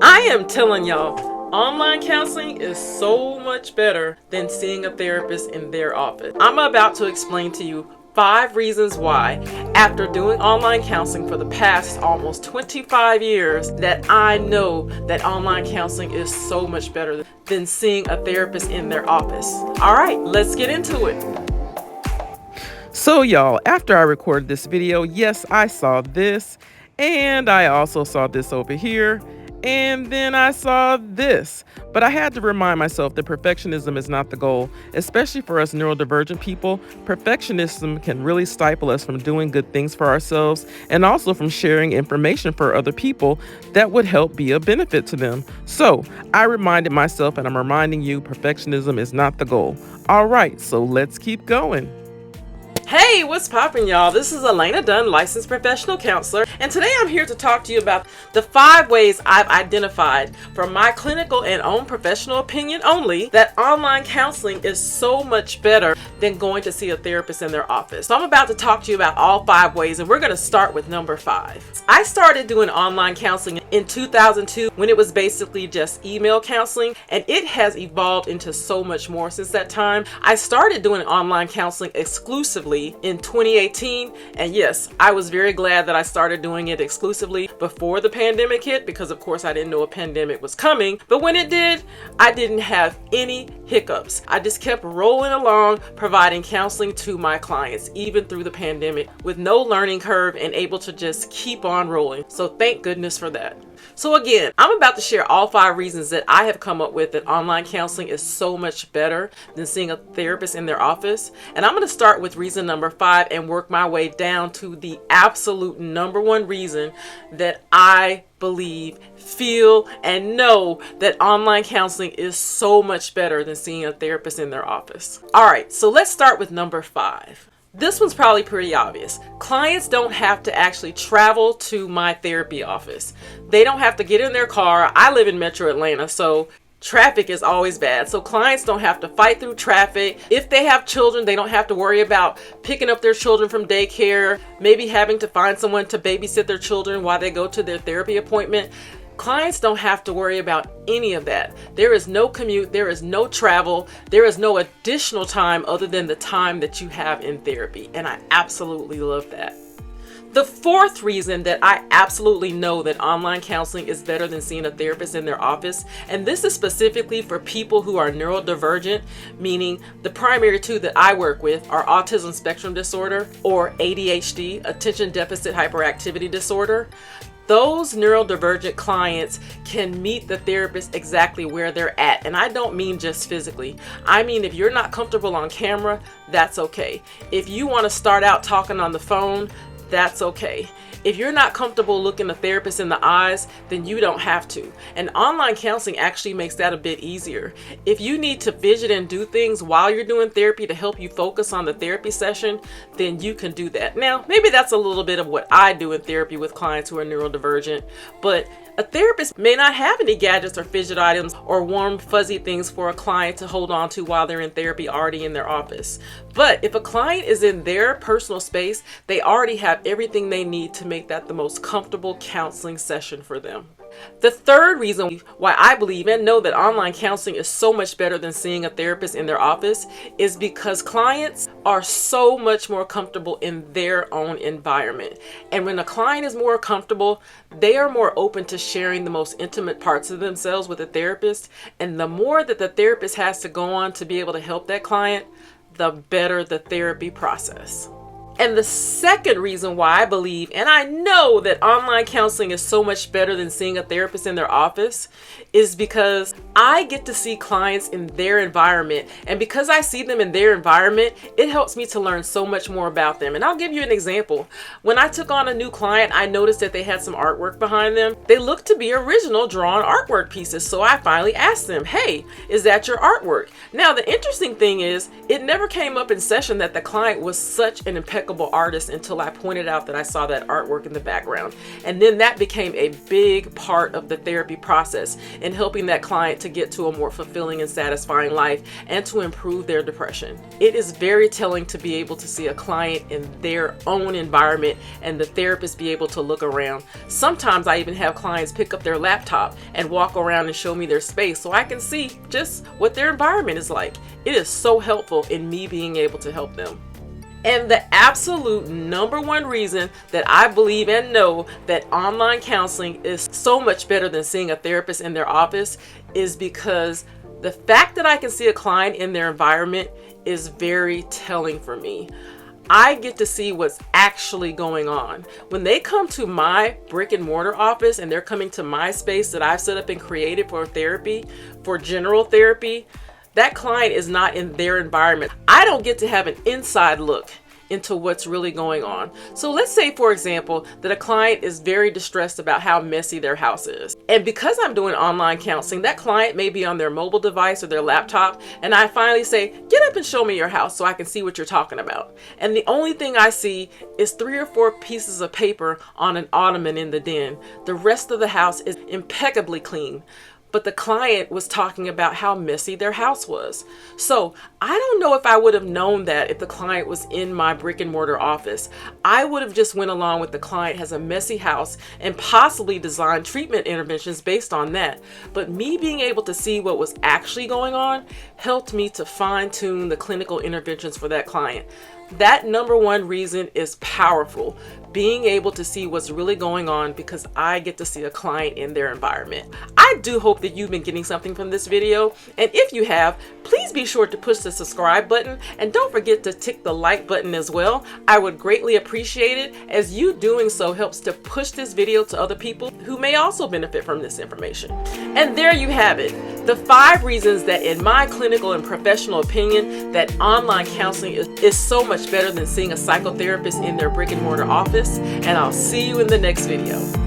I am telling y'all, online counseling is so much better than seeing a therapist in their office. I'm about to explain to you 5 reasons why, after doing online counseling for the past almost 25 years, that I know that online counseling is so much better than seeing a therapist in their office. All right, let's get into it. So y'all, after I recorded this video, yes, I saw this, and I also saw this over here, and then I saw this. But I had to remind myself that perfectionism is not the goal, especially for us neurodivergent people. Perfectionism can really stifle us from doing good things for ourselves and also from sharing information for other people that would help be a benefit to them. So I reminded myself, and I'm reminding you, perfectionism is not the goal. All right, so let's keep going. Hey, what's poppin', y'all? This is Elena Dunn, licensed professional counselor, and today I'm here to talk to you about the 5 ways I've identified, from my clinical and own professional opinion only, that online counseling is so much better than going to see a therapist in their office. So I'm about to talk to you about all 5 ways, and we're going to start with number 5. I started doing online counseling in 2002 when it was basically just email counseling, and it has evolved into so much more since that time. I started doing online counseling exclusively in 2018, and yes, I was very glad that I started doing it exclusively before the pandemic hit, because of course I didn't know a pandemic was coming. But when it did, I didn't have any hiccups. I just kept rolling along, providing counseling to my clients even through the pandemic, with no learning curve and able to just keep on rolling. So thank goodness for that. So again, I'm about to share all 5 reasons that I have come up with that online counseling is so much better than seeing a therapist in their office. And I'm going to start with reason number 5 and work my way down to the absolute number 1 reason that I believe, feel, and know that online counseling is so much better than seeing a therapist in their office. All right, so let's start with number 5. This one's probably pretty obvious. Clients don't have to actually travel to my therapy office. They don't have to get in their car. I live in Metro Atlanta, so traffic is always bad. So clients don't have to fight through traffic. If they have children, they don't have to worry about picking up their children from daycare, maybe having to find someone to babysit their children while they go to their therapy appointment. Clients don't have to worry about any of that. There is no commute, there is no travel, there is no additional time other than the time that you have in therapy. And I absolutely love that. The 4th reason that I absolutely know that online counseling is better than seeing a therapist in their office, and this is specifically for people who are neurodivergent, meaning the primary 2 that I work with are autism spectrum disorder, or ADHD, attention deficit hyperactivity disorder. Those neurodivergent clients can meet the therapist exactly where they're at. And I don't mean just physically. I mean, if you're not comfortable on camera, that's okay. If you want to start out talking on the phone, that's okay. If you're not comfortable looking a therapist in the eyes, then you don't have to. And online counseling actually makes that a bit easier. If you need to fidget and do things while you're doing therapy to help you focus on the therapy session, then you can do that. Now, maybe that's a little bit of what I do in therapy with clients who are neurodivergent, but a therapist may not have any gadgets or fidget items or warm, fuzzy things for a client to hold on to while they're in therapy already in their office. But if a client is in their personal space, they already have everything they need to make that the most comfortable counseling session for them. The 3rd reason why I believe and know that online counseling is so much better than seeing a therapist in their office is because clients are so much more comfortable in their own environment. And when a client is more comfortable, they are more open to sharing the most intimate parts of themselves with a therapist. And the more that the therapist has to go on to be able to help that client, the better the therapy process. And the 2nd reason why I believe and I know that online counseling is so much better than seeing a therapist in their office is because I get to see clients in their environment. And because I see them in their environment, it helps me to learn so much more about them. And I'll give you an example. When I took on a new client, I noticed that they had some artwork behind them. They looked to be original drawn artwork pieces. So I finally asked them, hey, is that your artwork? Now, the interesting thing is, it never came up in session that the client was such an impeccable artist until I pointed out that I saw that artwork in the background. And then that became a big part of the therapy process in helping that client to get to a more fulfilling and satisfying life and to improve their depression. It is very telling to be able to see a client in their own environment and the therapist be able to look around. Sometimes I even have clients pick up their laptop and walk around and show me their space so I can see just what their environment is like. It is so helpful in me being able to help them. And the absolute number one reason that I believe and know that online counseling is so much better than seeing a therapist in their office is because the fact that I can see a client in their environment is very telling for me. I get to see what's actually going on. When they come to my brick and mortar office and they're coming to my space that I've set up and created for therapy, for general therapy, that client is not in their environment. I don't get to have an inside look into what's really going on. So let's say, for example, that a client is very distressed about how messy their house is. And because I'm doing online counseling, that client may be on their mobile device or their laptop, and I finally say, get up and show me your house so I can see what you're talking about. And the only thing I see is 3 or 4 pieces of paper on an ottoman in the den. The rest of the house is impeccably clean. But the client was talking about how messy their house was. So I don't know if I would have known that if the client was in my brick and mortar office. I would have just went along with the client has a messy house and possibly designed treatment interventions based on that. But me being able to see what was actually going on helped me to fine tune the clinical interventions for that client. That number one reason is powerful. Being able to see what's really going on because I get to see a client in their environment. I do hope that you've been getting something from this video. And if you have, please be sure to push the subscribe button and don't forget to tick the like button as well. I would greatly appreciate it, as you doing so helps to push this video to other people who may also benefit from this information. And there you have it. The 5 reasons that in my clinical and professional opinion that online counseling is so much better than seeing a psychotherapist in their brick and mortar office. And I'll see you in the next video.